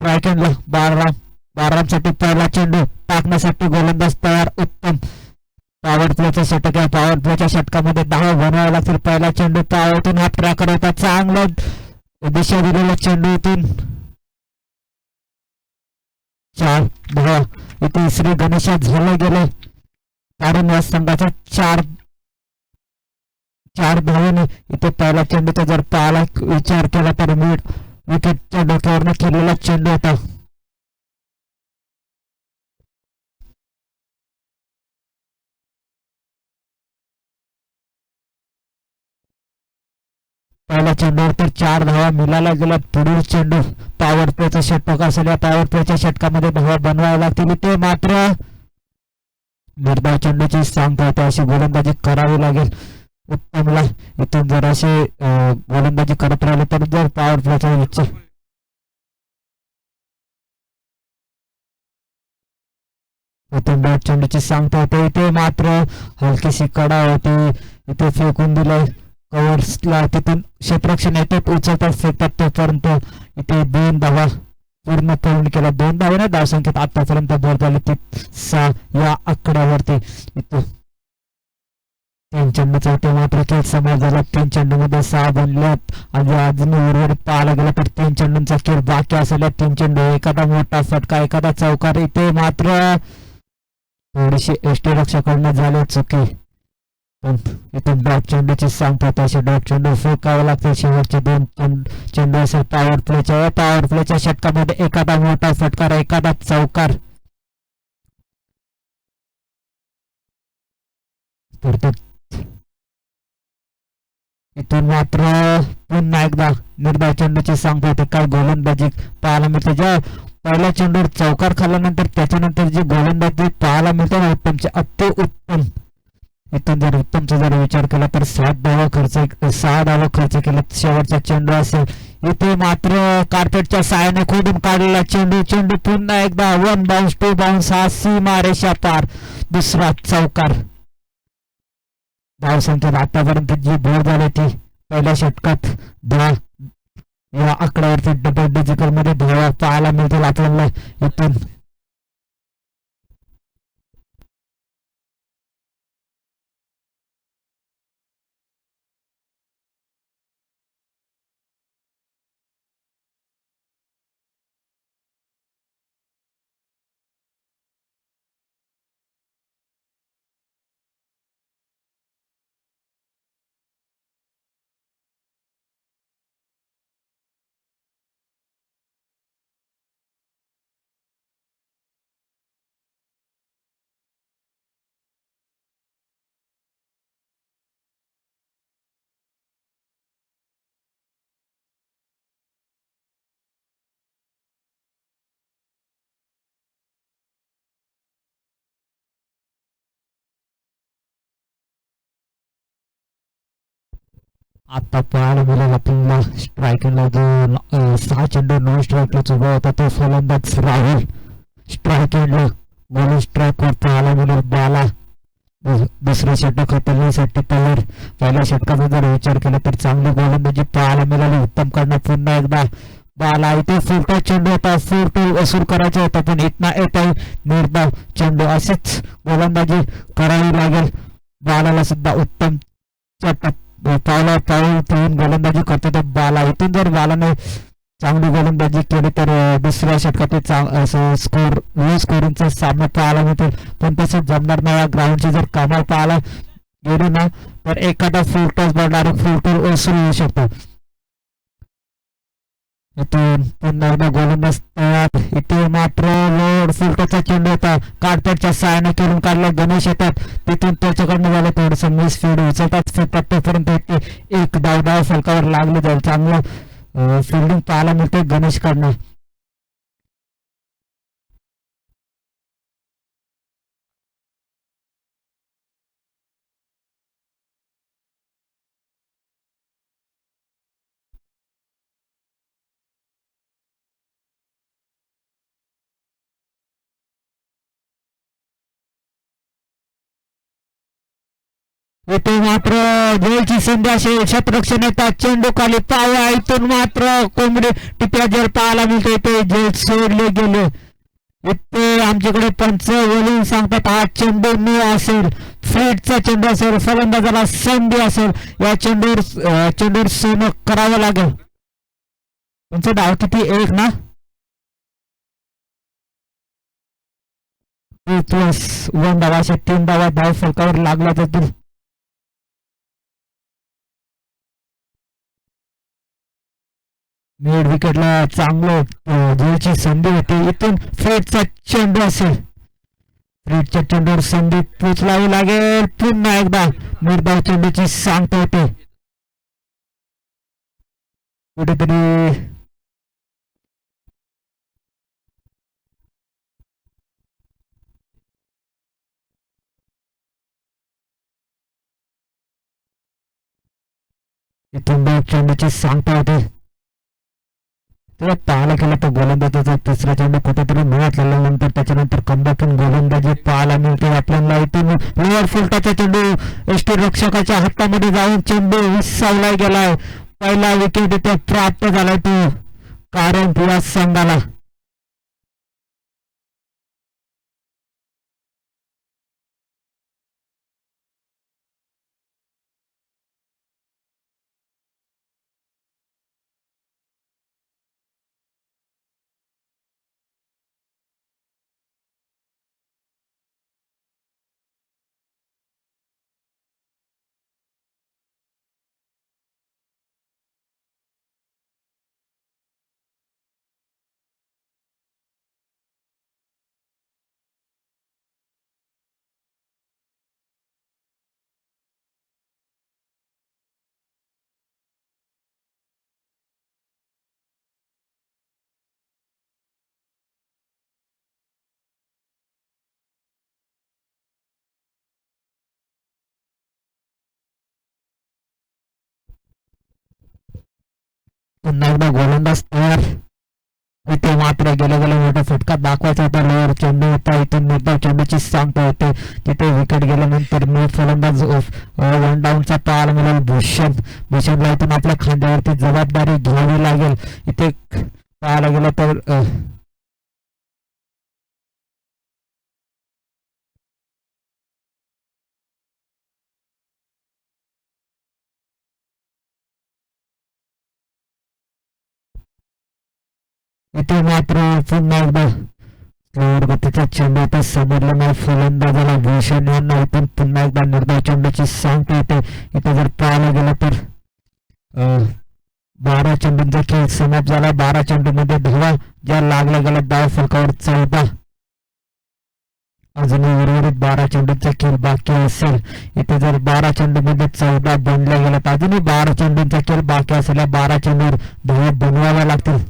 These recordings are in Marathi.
रायकेनला बारामसाठी पहिला चेंडू टाकण्यासाठी गोलंदाज तयार. उत्तम पॉवर प्लेचा षटक आहे. पॉवर प्लेच्या षटकामध्ये 10 बनवावे लागतील. पहिला चेंडू पायातून हाफ ट्रॅकर होता. चांगला दिशा दिलेला चेंडू इथून 4 धावा. इथे श्री गणेशा झाले गेले कारण या संघाचा 4 धावेने इथे पहिला चेंडूचा जर पाहायला विचार केला तर मिड विकेटच्या डोक्यावरनं केलेला चेंडू होता. पहिल्या चेंडूवर तर 4 धावा मिळायला गेल्या. पुढील चेंडू पॉवर प्लेचा षटक असेल. या पॉवर प्लेच्या षटकामध्ये धावा बनवाव्या लागतील. ते मात्र निर्धाव चेंडूची सांगता होते अशी गोलंदाजी करावी लागेल उत्तमला. इथून जर असे गोलंदाजी करत राहिले तर जर पॉवर प्लेचा इच्छा उत्तम चेंडूची सांगता होते. इथे मात्र हलकीशी कडा होती. इथे फेकून दिलं कव्हर्सला. तिथून क्षेत्ररक्षण येतात उचलतात फेकतात तोपर्यंत इथे 2 धावा पूर्ण पूर्ण केला. 2 धावेने धावसंख्येत आतापर्यंत भर झाली ती 6 या आकड्यावरती. इथं 3 चेंडूचा इथे मात्र खेळ समाज झाला. 3 चेंडूमध्ये 6 बनल्यात आणि अजून उर्वरित पाहायला गेला तर 3 चेंडूंचा खेळ बाकी असलेल्या 3 चेंडू एखादा मोठा फटका एखादा चौकार. इथे मात्र थोडीशी यष्टीरक्षकांना झाली चुकी. पण इथून डॉट चेंडूची सांगता तशी डॉट चेंडू फेकावं लागते. शेवटचे 2 चेंडू असेल पॉवर प्लेच्या षटकामध्ये एखादा मोठा फटकार एखादा चौकार तर इथून मात्र पुन्हा एकदा निर्धाव चेंडूची सांगता होते. काय गोलंदाजी पाहायला मिळते. ज्या पहिल्या चेंडूवर चौकार खाल्ल्यानंतर त्याच्यानंतर जी गोलंदाजी पाहायला मिळते ना उत्तमचे अति उत्तम. इथून जर उत्तमचा जर विचार केला तर 6 धावा खर्च केला. शेवटचा चेंडू असेल. इथे मात्र कार्पेटच्या साहाय्याने खोडून काढलेला चेंडू पुन्हा एकदा 1 बाउन्स 2 बाउन्स हा सीमारेषा पार. दुसरा चौकार. धावसंख्येत आतापर्यंत जी भर झाली ती पहिल्या षटकात 10 या आकड्यावरती डबल डिजिटल मध्ये धावा पाहायला मिळतील आपल्याला. इथून आता पाहायला मिळेल आपल्याला स्ट्रायकरला जो 6 चेंडू 9 स्ट्राईकला उभा होता तो फलंदाज राहुल. स्ट्रायकरला गोल स्ट्राईकवर पाहायला मिळेल बाला. दुसऱ्या षटक हाताळण्यासाठी तयार. पहिल्या षटकाचा जर विचार केला तर चांगली गोलंदाजी पाहायला मिळाली उत्तम कडनं. पुन्हा एकदा बाला. इथे फुलटा चेंडू होता. फुलटू वसूल करायचा होता पण इथना येत आहे निर्धाव चेंडू. अशीच गोलंदाजी करावी लागेल बालाला सुद्धा. उत्तम पावला पाऊल ठेवून गोलंदाजी करतो तो बाला. इथून जर बालाने चांगली गोलंदाजी केली तर दुसऱ्या षटकात स्कोर लो स्कोरिंगचा सामना पाहायला मिळतो. पण तसं जमणार नाही. या ग्राउंडची जर कमाल पाहायला गेली ना तर एखादा फुल टॉस बॉल डायरेक्ट फुल टॉस वसूल होऊ शकतो. इथून पुन्हा एकदा गोलंदाज तयार. इथे मात्र लोड फुलटॉसचा चेंडू होता. कार्पेटच्या साहाय्याने करून काढला. गणेश येतात तिथून त्याच्याकडनं झालं थोडंसं मिस फील्ड उचलतात फिरतात तोपर्यंत इथे एक धाव फलकावर लागले जाईल. चांगलं फिल्डिंग पाहायला मिळते गणेशकडनं. इथे मात्र जयची संधी असे क्षेत्ररक्षण येतात चेंडू खाली पाया इथून मात्र कोंबडी टिप्या जर पाहायला मिळते इथे जय सोडले गेले इथे आमच्याकडे पंच बोलून सांगतात हा चेंडू न असेल फ्रीडचा चेंडू असेल फलंदाजाला संधी असेल या चेंडूवर सोनं करावं लागेल तुमचं डाव किती एक ना प्लस 1 धावा अशा 3 धावा धाव फलकावर लागला जातील मिड विकेटला चांगलं जयची संधी होती इथून फ्रीडचा चेंडू असेल फ्रीडच्या चेंडूवर संधी पोचलावी लागेल पुन्हा एकदा निर्धाव चेंडूची सांगता होते कुठेतरी इथून चेंडूची सांगता होते तेव्हा पाहायला गेलं तर गोलंदाजाचा तिसरा चेंडू कुठेतरी मिळाल्यानंतर त्याच्यानंतर कमबॅकून गोलंदाजी पाहायला मिळते आपल्याला इथून लोअर फुलटाचा चेंडू एसटी रक्षकाच्या हातामध्ये जाऊन चेंडू विसावला गेलाय पहिला विकेट इथे प्राप्त झालाय तो कारण या संघाला पुन्हा एकदा गोलंदाज तयार इथे मात्र गेल्या मोठा फटका दाखवायचा होता लोअर चेंडू होता इथून निर्धाव चेंडूची सांगता होते तिथे विकेट गेल्यानंतर मी फलंदाज 1 डाऊनचा पाहायला मिळेल भूषणला इथून आपल्या खांद्यावरती जबाबदारी घ्यावी लागेल इथे पाहायला गेलं तर इथे मात्र पुन्हा एकदा गतीचा चेंडू आता समजलं नाही फलंदाजाला भूषण यांना इथून पुन्हा एकदा निर्धाव चेंडूची सांगता येते इथे जर पाहायला गेलं तर 12 चेंडूंचा खेळ समाप्त झाला 12 चेंडूमध्ये धावा ज्या लागल्या गेल्या धाव फलकावर 14 अजूनही उर्वरित 12 चेंडूंचा खेळ बाकी असेल इथे जर 12 चेंडूमध्ये 14 बनल्या गेल्या तर अजूनही 12 चेंडूंचा खेळ बाकी असलेल्या 12 चेंडूवर धावा बनवाव्या लागतील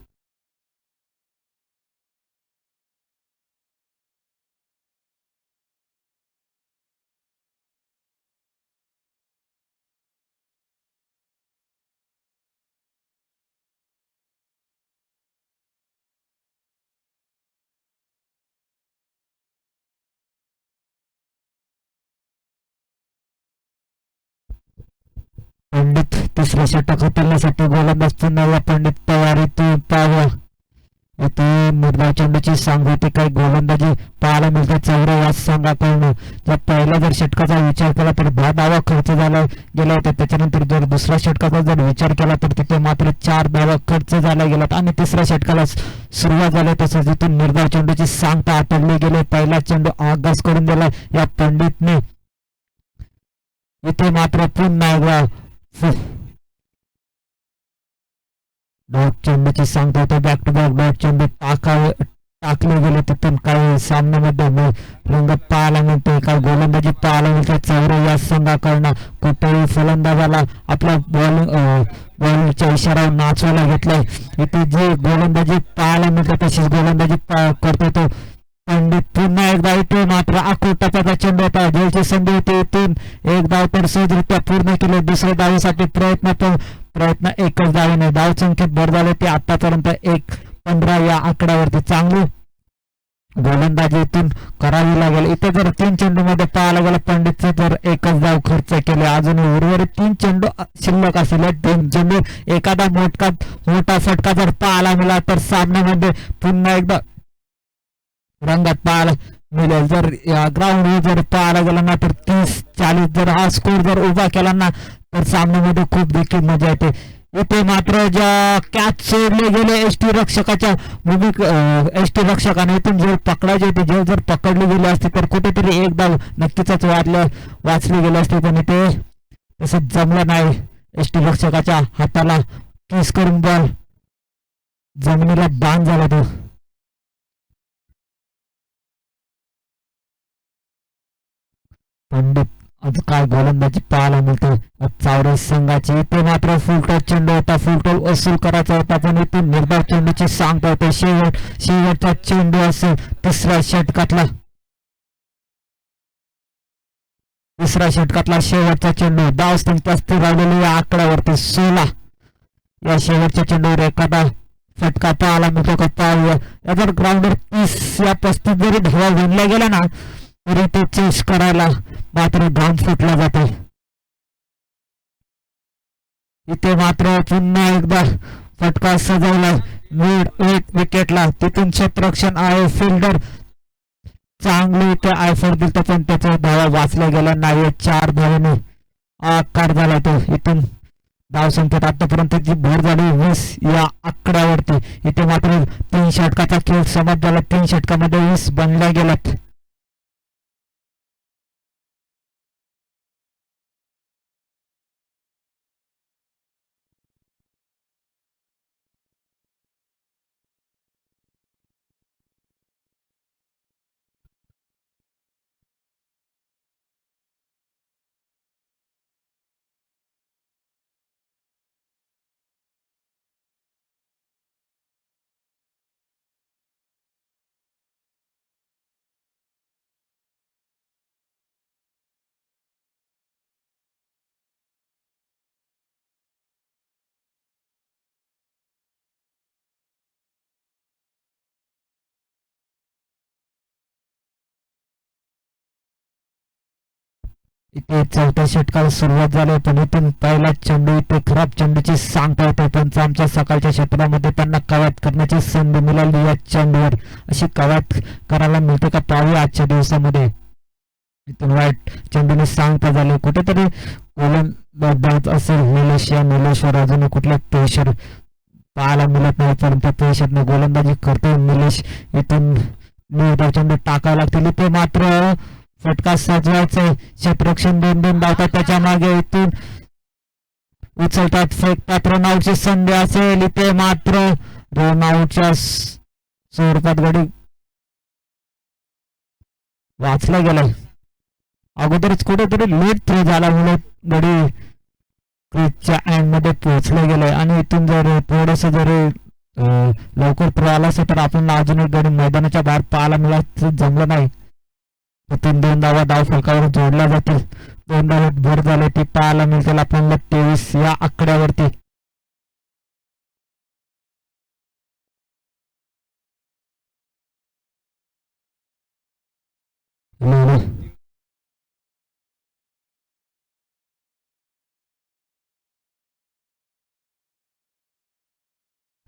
पंडित तिसऱ्या षटक हाताळण्यासाठी गोलंदाज पुन्हा पंडित तयारीतून पाहावा इथे निर्धाव चेंडूची सांग होती काही गोलंदाजी पाहायला मिळते चौऱ्या या संघाकडून जर पहिल्या जर षटकाचा विचार केला तर 10 धावा खर्च झाला गेला होता त्याच्यानंतर जर दुसऱ्या षटकाचा जर विचार केला तर तिथे मात्र 4 धावा खर्च झाल्या गेल्यात आणि तिसऱ्या षटकाला सुरुवात झाली तसंच इथून निर्धाव चेंडूची सांगता आटवली गेले पहिला चेंडू आगास करून दिला या पंडितने इथे मात्र पुन्हा एकदा डॉट चेंडूची सांगता होते बॅक टू बॅक डॉट चेंडू टाकले गेले तिथून काही सामन्यामध्ये रंगत पाहायला मिळते काही गोलंदाजी पाहायला मिळते चौरे या संघाकडनं कुठेही फलंदाजाला आपल्या बॉलिंगच्या इशाऱ्यावर नाचवायला घेतलंय इथे जे गोलंदाजी पाहायला मिळते तशीच गोलंदाजी करतो तो पंडित पुन्हा एकदा इथे मात्र आखूड टप्प्याचा चेंडू होता जयची संधी होती इथून एक धाव तर सहजरित्या पूर्ण केले दुसऱ्या धावेसाठी प्रयत्न एकच धावेने धाव संख्येत भर झाले ते आतापर्यंत 1-15 या आकड्यावरती चांगली गोलंदाजीतून करावी लागेल. इथे जर 3 चेंडूमध्ये पाहायला गेलं पंडितचे तर एकच धाव खर्च केले. अजून उर्वरित 3 चेंडू शिल्लक असतील. 3 चेंडू एखादा मोठा फटका जर पाहायला मिळाला तर सामन्यामध्ये पुन्हा एकदा रंगात पाहायला मिळेल. जर ग्राउंडवर जर पाहायला गेला ना तर 30-40 जर हा स्कोर जर उभा केला ना तर सामन्यामध्ये खूप देखील मजा येते. इथे मात्र ज्या कॅच सोडले गेले एसटी रक्षकाच्या एसटी रक्षकाने इथून जे पकडायचे होते जे जर पकडले गेले असते तर कुठेतरी एक धाव नक्कीच वाचले गेले असते. पण इथे तसं जमलं नाही. एसटी रक्षकाच्या हाताला किस करून बॉल जमिनीला बांध झाला तो. पंडित आज काय गोलंदाजी पाहायला मिळते चावरस संघाची. इथे मात्र फुलटॉस चेंडू होता. फुलटॉस वसूल करायचा होता पण इथून निर्धाव चेंडूची सांगता होते. शेवटचा चेंडू असेल तिसऱ्या षटकातला शेवटचा चेंडू. धावसंख्या स्थिर राहिलेली या आकड्यावरती 16. या शेवटच्या चेंडूवर एखादा फटका पाहायला मिळतो का पाहूया. या जर ग्राउंडवर 30 या 35 जरी धावा विणल्या गेल्या ना तरी ते चेस करायला मात्र घाम फुटला जातो. इथे मात्र पुन्हा एकदा फटका सजवला मिड विकेटला. तिथून क्षेत्ररक्षण आहे फिल्डर चांगले इथे आयफर दिलतो पण त्याच्या धावा वाचल्या गेल्या नाही. 4 धावांनी आकार झाला तो. इथून धावसंख्येत आतापर्यंत जी भर झाली 20 या आकड्यावरती. इथे मात्र 3 षटकाचा खेळ समाप्त झाला. 3 षटकामध्ये 20 बनल्या गेल्यात. इथे 4थ्या षटकाला सुरुवात झाली पण इथून पहिला चेंडू इथे खराब चेंडूची सांगता होते. पण आमच्या सकाळच्या क्षेत्रामध्ये त्यांना कवायत करण्याची संधी मिळाली. या चेंडूवर अशी कवायत करायला मिळते का पाहूया आजच्या दिवसामध्ये. इथून वाईट चेंडूने सांगता झाले. कुठेतरी गोलंदाज असेल निलेश्वर अजून कुठल्या प्रेशर पाहायला मिळत नाही पण त्या प्रेशरने गोलंदाजी करतो निलेश. इथून चेंडू टाकावे लागतील. इथे मात्र फटका सजवायचे. क्षेत्ररक्षण 2-2 धावतात त्याच्या मागे. इथून उचलतात फेकतात. रनआउटची संधी असेल. इथे मात्र रनआउटच्या स्वरूपात गडी वाचला गेलाय. अगोदरच कुठेतरी लेट थ्रो झाल्यामुळे गडी क्रिजच्या एंड मध्ये पोहोचले गेले आणि इथून जर थोडस जर लवकर थ्रो आला असता तर आपण अजून एक गडी मैदानाच्या बाहेर पाहायला मिळत जमलं नाही. इथून 2 धावा धाव फलकावर जोडल्या जातील. 2 धावात भर झाले ती पाहायला मिळतील आपल्याला 23 या आकड्यावरती.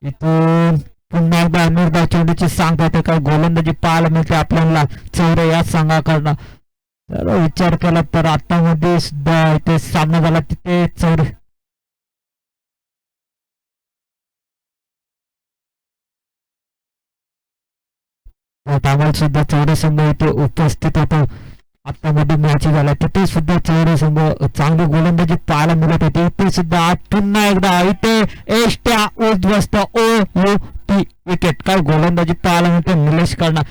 इथून पुन्हा एकदा निर्धाव चेंडूची सांगता येते काय गोलंदाजी पाहायला मिळते आपल्याला चौरे या संघाकडनं. तर विचार केला तर आता मध्ये सुद्धा इथे सामना झाला तिथे चौरे त्यामुळे सुद्धा चौरे संघ इथे उपस्थित होतो. आता मध्ये मॅच झाला तिथे सुद्धा चौरे संघ चांगली गोलंदाजी पाहायला मिळत होती. इथे सुद्धा आज पुन्हा एकदा इथे एष्ट्या उद्ध्वस्त टी विकेट काय गोलंदाजी पाहायला मिळते निलेश कडनं.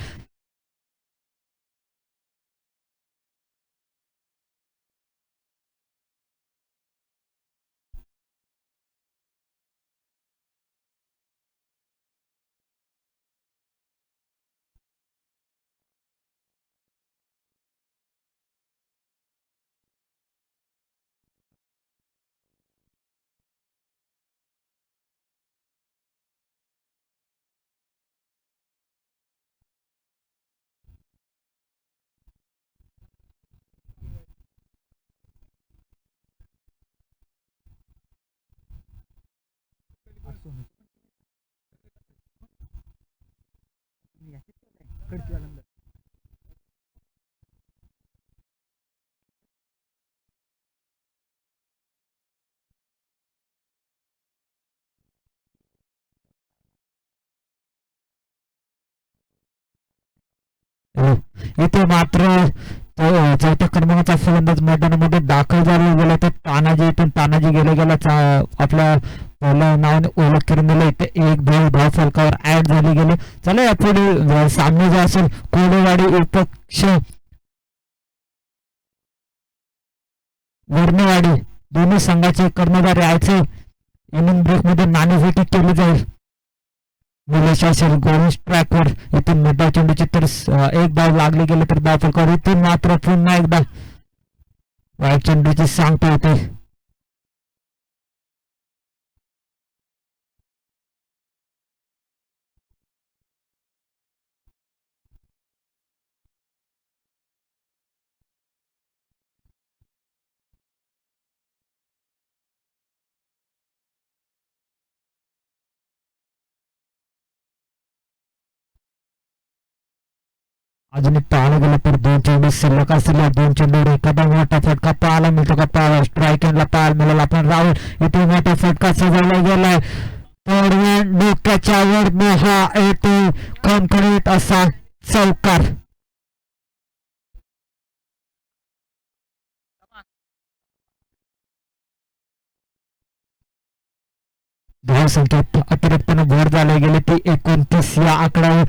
इथे मात्र चौथ्या क्रमांकाचा फलंदाज मैदानामध्ये दाखल झाला गेला तर तानाजी गेल्या आपल्या नावाने ओळख करून दिलं. इथे एक धाव फलकावर ऍड झाली गेले. चला या पुढे सामने जो असेल कोळेवाडी विपक्ष वर्णेवाडी दोन्ही संघाचे कर्णधार यायचे इनिंग ब्रेक मध्ये नाणेफेकी केली जाईल. निलेश असेल गोल स्ट्रायकवर इथून मोठ्या चेंडूची तर एक धाव लागली गेले तर धाव फलकावर इथून मात्र पुन्हा एकदा वाईट चेंडूची सांगता होते. अजून पाहायला गेलं तर दोन चेंडू शिल्लक असलेल्या दोन चेंडूवर एखादा मोठा फटका पाहायला मिळतो का? पाहावा स्ट्राईक एंडला पाहायला मिळाला. आपण राहुल इथे मोठा फटका सजवला गेलाय. तर डोक्याच्या वर हा येतो खणखणीत असा चौकार. धावसंख्येत अतिरिक्तने भर झाले गेले ती 29 या आकड्यावर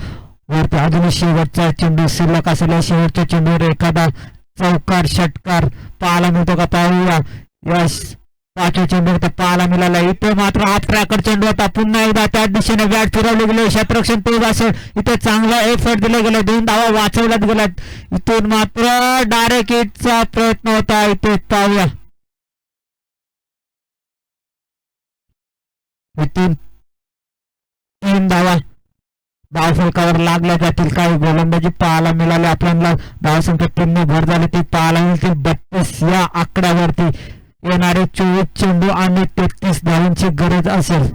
वरती अजून शेवटचा चेंडू शिल्लक असलेल्या शेवटच्या चेंडूवर एखादा चौकार षटकार पाहायला मिळतो का? पाहूया. यश पाचव्या चेंडूवर तर पाहायला मिळाला. इथे मात्र हाफ ट्रॅकर चेंडू होता. पुन्हा एकदा त्या दिशेने बॅट फिरवले गेले. क्षेत्ररक्षण तेज असेल. इथे चांगला एफर्ट दिले गेले. 2 धावा वाचवल्यात गेल्यात. इथून मात्र डायरेक्ट हिटचा प्रयत्न होता. इथे पाहूया. इथून 3 धावा धावफलकावर लागल्या जातील. काही गोलंदाजी पाहायला मिळाले. आपल्याला धावसंख्या 3 भर झाली ती पाहायला मिळतील. 32 या आकड्यावरती येणारे 24 चेंडू आणि 33 धावांची गरज असेल.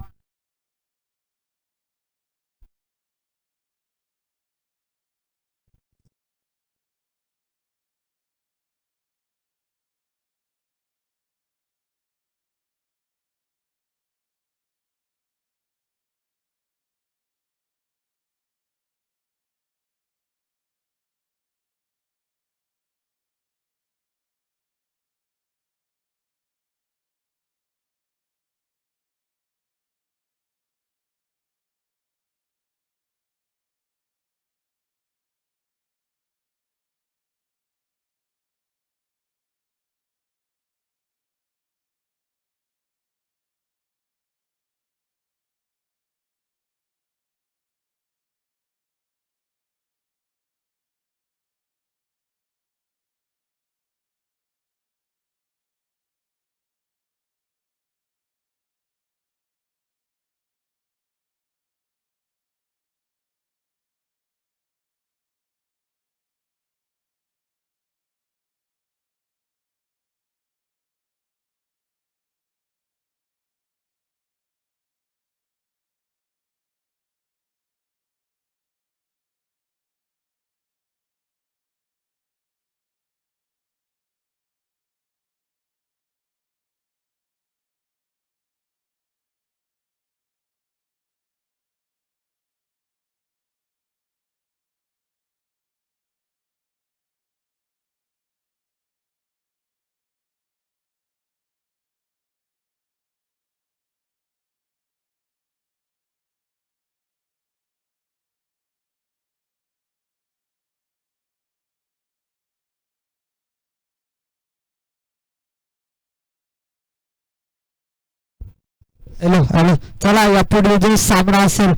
Hello hello. चला या पुढे जो सामना असेल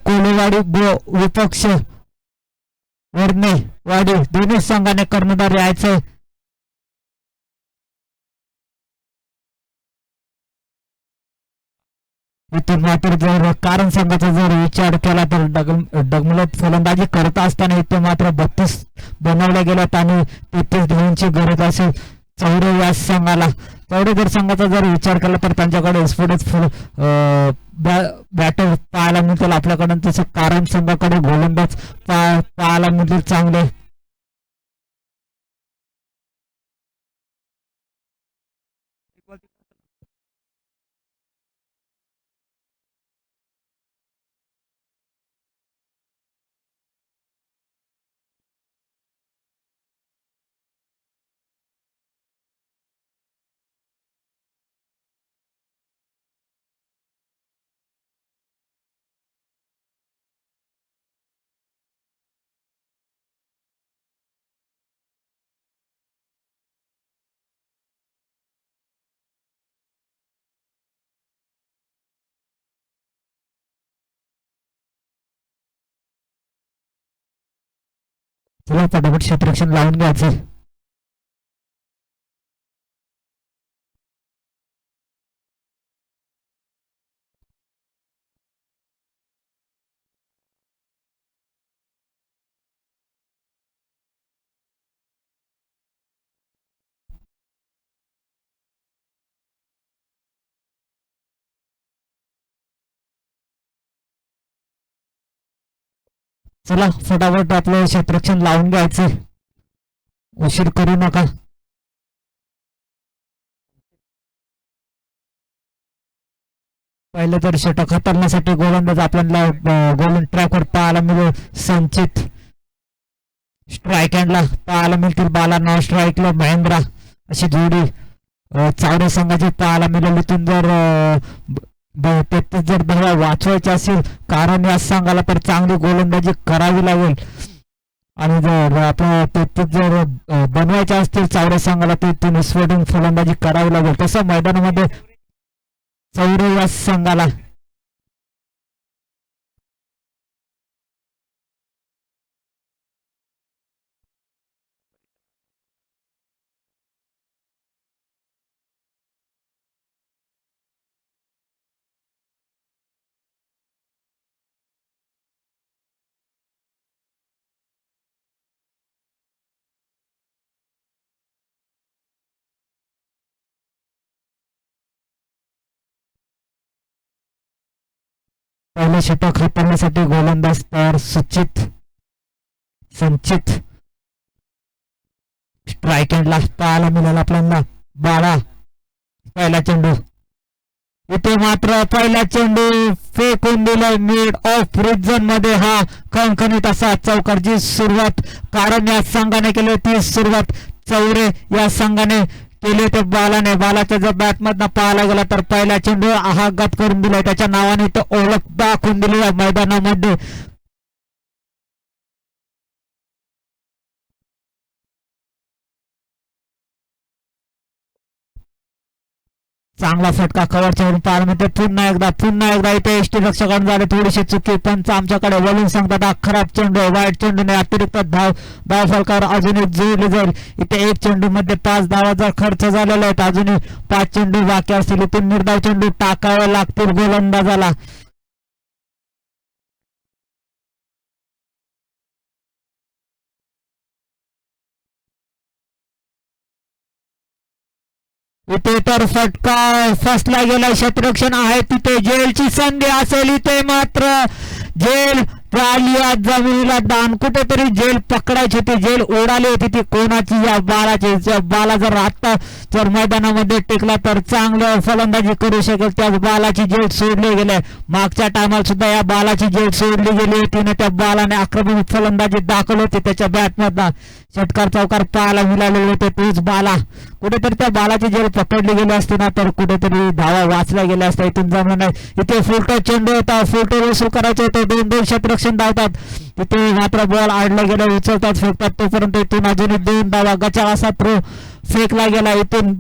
कोळेवाडी विपक्ष वर्णेवाडी दोन्ही संघाने कर्णधार यायचं. इथून मात्र जर कारण संघाचा जर विचार केला तर डगमलत फलंदाजी करत असताना इथे मात्र 32 बनवल्या गेल्यात आणि 33 धावांची गरज असेल चौरे या संघाला. चौरेकर संघाचा जर विचार केला तर त्यांच्याकडे स्फोटच फुल बॅटर पाहायला मिळतील आपल्याकडे, तसं कारण संघाकडे गोलंदाज पाहायला मिळतील चांगले. चला फटाफट क्षेत्ररक्षण लावून घ्यायचं. चला फटाफट आपलं क्षेत्ररक्षण लावून घ्यायचं, उशीर करू नका. पहिले तर षटक हाताळण्यासाठी गोलंदाज आपल्याला गोलंद ट्रॅकवर पाहायला मिळेल. संचित स्ट्राईक हँडला पाहायला मिळतील बाला, नॉन स्ट्राईकला महेंद्रा, अशी जोडी चावरे संघाची पाहायला मिळेल. इथून जर 33 जर धावा वाचवायच्या असेल कारण या संघाला तर चांगली गोलंदाजी करावी लागेल, आणि जर आपल्या 33 जर बनवायच्या असतील चावरे संघाला तर इथून स्फोटून फलंदाजी करावी लागेल. तसं मैदानामध्ये चौरे या संघाला पहिले षटक हाताळण्यासाठी गोलंदाज तयार. संचित स्ट्राईक हँडला पाहायला मिळेल आपल्याला बाळा. पहिला चेंडू इथे मात्र पहिला चेंडू फेकून दिलाय मिड ऑफ रिजन मध्ये. हा खणखणीत असा चौकारची सुरुवात कारण या संघाने केली ती सुरुवात चौरे या संघाने केले ते बालाने. बालाच्या जर बॅटमधनं पाहायला गेला तर पहिला चेंडू आघात करून दिलाय, त्याच्या नावाने तो ओळख दाखवून दिली या मैदानामध्ये. चांगला फटका कव्हरच्या वरून पाहायला मिळते. पुन्हा एकदा इथे एसटी रक्षकांनी झाले थोडीशी चुकी, पंच आमच्याकडे वळून सांगतात हा खराब चेंडू, वाईट चेंडूने अतिरिक्त धाव फलकावर अजूनही जोडली जाईल. इथे एक चेंडू मध्ये 5 धावा जर खर्च झालेले आहेत, अजूनही 5 चेंडू बाकी असतील. इथून निर्धाव चेंडू टाकावे लागतील गोलंदाजाला. इथे तर फटका फसला गेला. क्षेत्ररक्षण आहे तिथे जेलची संधी असेल, इथे मात्र जेल झाली. जमिनीला दान कुठेतरी जेल पकडायची होती, जेल उडाली होती ती कोणाची या बालाची. बाला जर आता जर मैदानामध्ये टिकला तर चांगलं फलंदाजी करू शकेल. त्या बालाची जेल सोडली गेली. मागच्या टायमाला सुद्धा या बालाची जेल सोडली गेली होती ना, त्या बालाने आक्रमक फलंदाजी दाखवली होती त्याच्या बॅटमधला. षटकार चौकार पाहायला मिळालेले होते. तोच बाला कुठेतरी त्या बालाची जेल पकडली गेली असते ना तर कुठेतरी धावा वाचल्या गेल्या असत्या. इथून जमलं नाही. इथे फुलटो चेंडू होता, फुलटो वसूल करायचे होते. 2-2 क्षेत्ररक्षण धावतात. तिथे मात्र बॉल आडला गेला, उचलतात फेकतात, तोपर्यंत इथून अजूनही 2 धावा गचा असा थ्रो फेकला गेला. इथून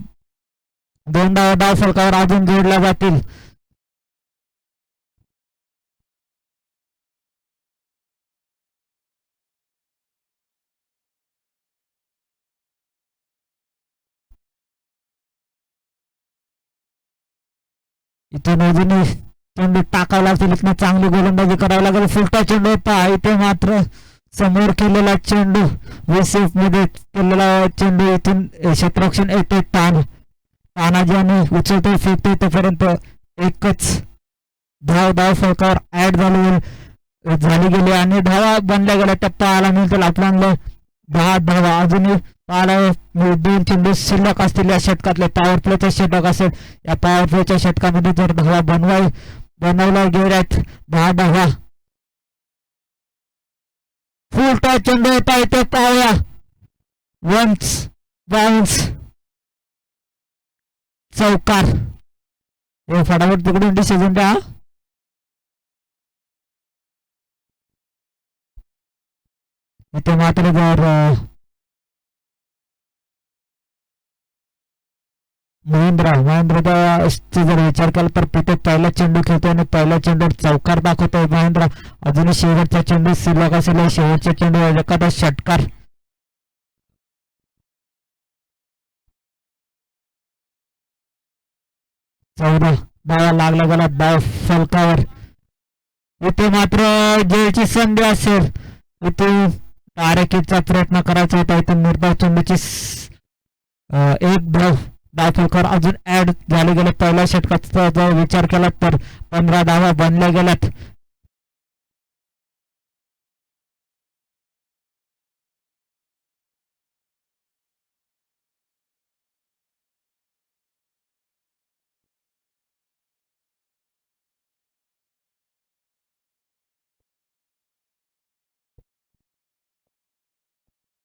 2 धावा धाव फलकावर अजून जोडल्या जातील. इथून अजूनही चेंडू टाकावा लागतील, इथून चांगली गोलंदाजी करावी लागेल. फुलटा चेंडू होता, इथे मात्र समोर केलेला चेंडू विसेफ मध्ये केलेला चेंडू. इथून क्षेत्ररक्षण येते ताण तानाजी आणि उचलतोय फेकतोय तोपर्यंत एकच धाव फलकावर ऍड झाली गेली आणि धावा बनल्या गेल्या. त्या पाहायला मिळतील आपल्याला 10 धावा. अजूनही पाहायला 2 चेंडू शिल्लक असतील या षटकातले. पॉवर प्लेचा षटक असेल. या पॉवर प्लेच्या षटकामध्ये जर धावा बनवल्या गेल्यात 10 धावा. फुल टॉस चेंडू येता येते पाहूया. वन्स बाउन्स चौकार. हे फटाफट तिकडून डिसिजन द्या. इथे मात्र जर महेंद्रचा जर विचार केला तर तिथे पहिला चेंडू खेळतोय आणि पहिल्या चेंडूवर चौकार दाखवतोय महेंद्र. अजूनही शेवटचा चेंडू शिल्लक असेल. शेवटच्या चेंडूवर एखादा षटकार. चौदा धावा लागला गेला धाव फलकावर. इथे मात्र जयची संधी असेल. इथे तारेकीचा प्रयत्न करायचा होता. इथे निर्धाव चेंडूची एक धाव फलकावर अजून ऍड झाले गेले. पहिल्या षटकाचा जर विचार केला तर 15 धावा बनल्या गेल्यात.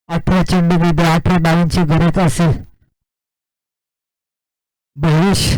अठरा चेंडू मध्ये 18 धावांची गरज असेल. भविष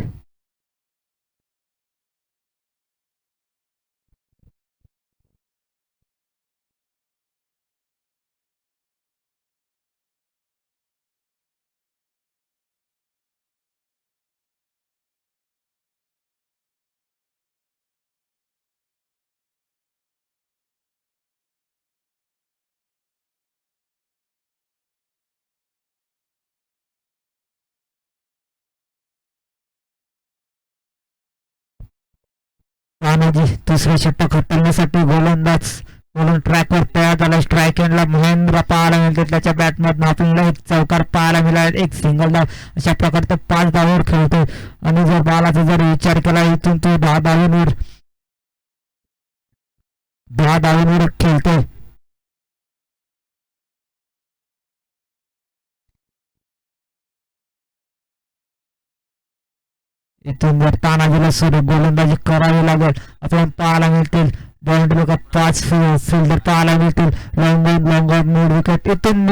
तानाजी दुसरे षटक हाताळण्यासाठी गोलंदाज बोलून ट्रॅकवर तयार झाला. स्ट्राईक एंडला महेंद्र पाहायला मिळते. त्याच्या बॅटमधून आपल्याला एक चौकार पाहायला मिळाला. एक सिंगल धाव. अशा प्रकारे तो 5 धावांवर खेळतो. आणि जर बालाचा जर विचार केला इथून तो 10 धावांवर खेळतोय. इथून जर तानाजीला सुरू गोलंदाजी करावी लागेल. आपण पाहायला मिळतील बाउंड्री 5 फिल्डर पाहायला मिळतील. Long on mood wicket. इथून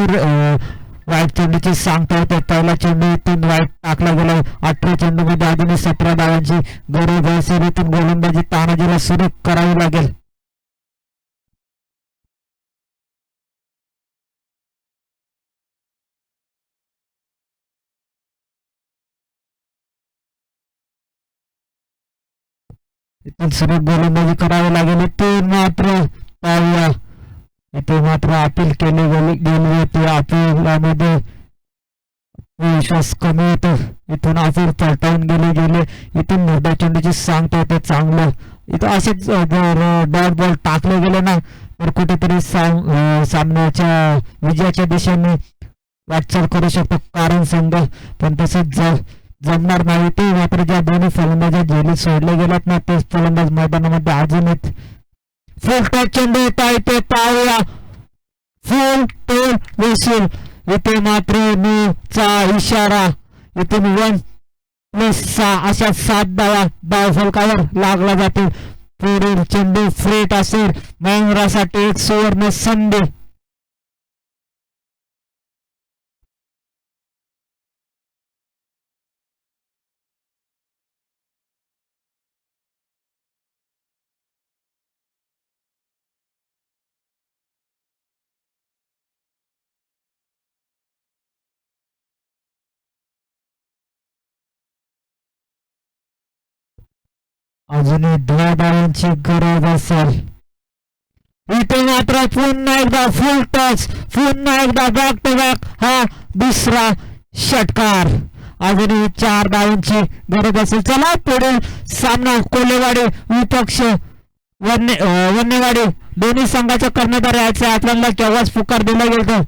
वाईट चेंडूची सांगता होते. पहिला चेंडू इथून वाईट टाकला गेला. 18 चेंडू मध्ये अजूनही 17 धावांची गरज असेल. इथून गोलंदाजी तानाजीला सुरू करावी लागेल. इथून सुरू गोलंदाजी करावी लागेल. इथून मात्र पाहूया. इथे मात्र अपील केली गेली होती. अपिलामध्ये विश्वास कमी येतो. इथून अपील पलटवून गेले. इथून निर्धाव चेंडूची सांगता होते चांगलं. इथं असेच जर डॉट बॉल टाकले गेले ना तर कुठेतरी सामन्याच्या विजयाच्या दिशेने वाटचाल करू शकतो कारण संघ. पण तसंच जमणार नाही. ते मात्र ज्या दोन्ही फलंदाज झेली सोडले गेल्यात ना तेच फलंदाज मैदानामध्ये अजून आहेत. फुल टॉस चेंडू येता इथे पाहूया. फुल टोल विसूल. इथे मात्र नो चा इशारा. इथून 1+6 अशा 7 धाव फलकावर लागला जातो. पुढील चेंडू फ्रेट असेल. महेंद्रासाठी एक सुवर्ण संधी. अजूनही 10 धावांची गरज असेल. इथे मात्र पुन्हा एकदा फुल टच. पुन्हा एकदा बॅक टू बॅक हा दुसरा षटकार. अजूनही 4 धावांची गरज असेल. चला पुढील सामना कोलेवाडी विपक्ष वन्यवाडी दोन्ही संघाच्या कर्णधार यायचे. आपल्याला केव्हाच पुकार दिला गेला.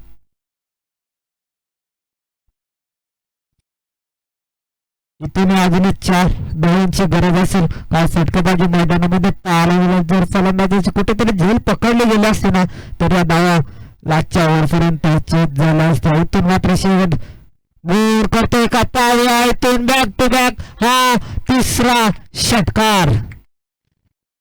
इथून अजून 4 धावांची गरज असेल. काय फटकेबाजी मैदानामध्ये तालाला जर फलंदाजाची कुठेतरी झेल पकडली गेली असते ना तर या धावा लास्टच्या ओव्हरपर्यंत चेक झाला असता. इथून मात्र शेवट गोल करतोय का पाया. इथून बॅक टू बॅक हा तिसरा षटकार.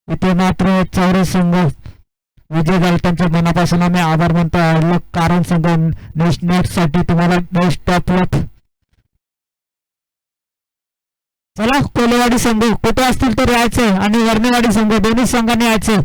इथे मात्र चौरे संघ विजय झाला. त्यांच्या मनापासून आम्ही आभार मानतो. कारण संघ नेट साठी तुम्हाला बेस्ट ऑफ लक. चला कोलेवाडी संघ कुठे असतील तर यायचे आणि वर्णेवाडी संघ दोन्ही संघांनी यायचे.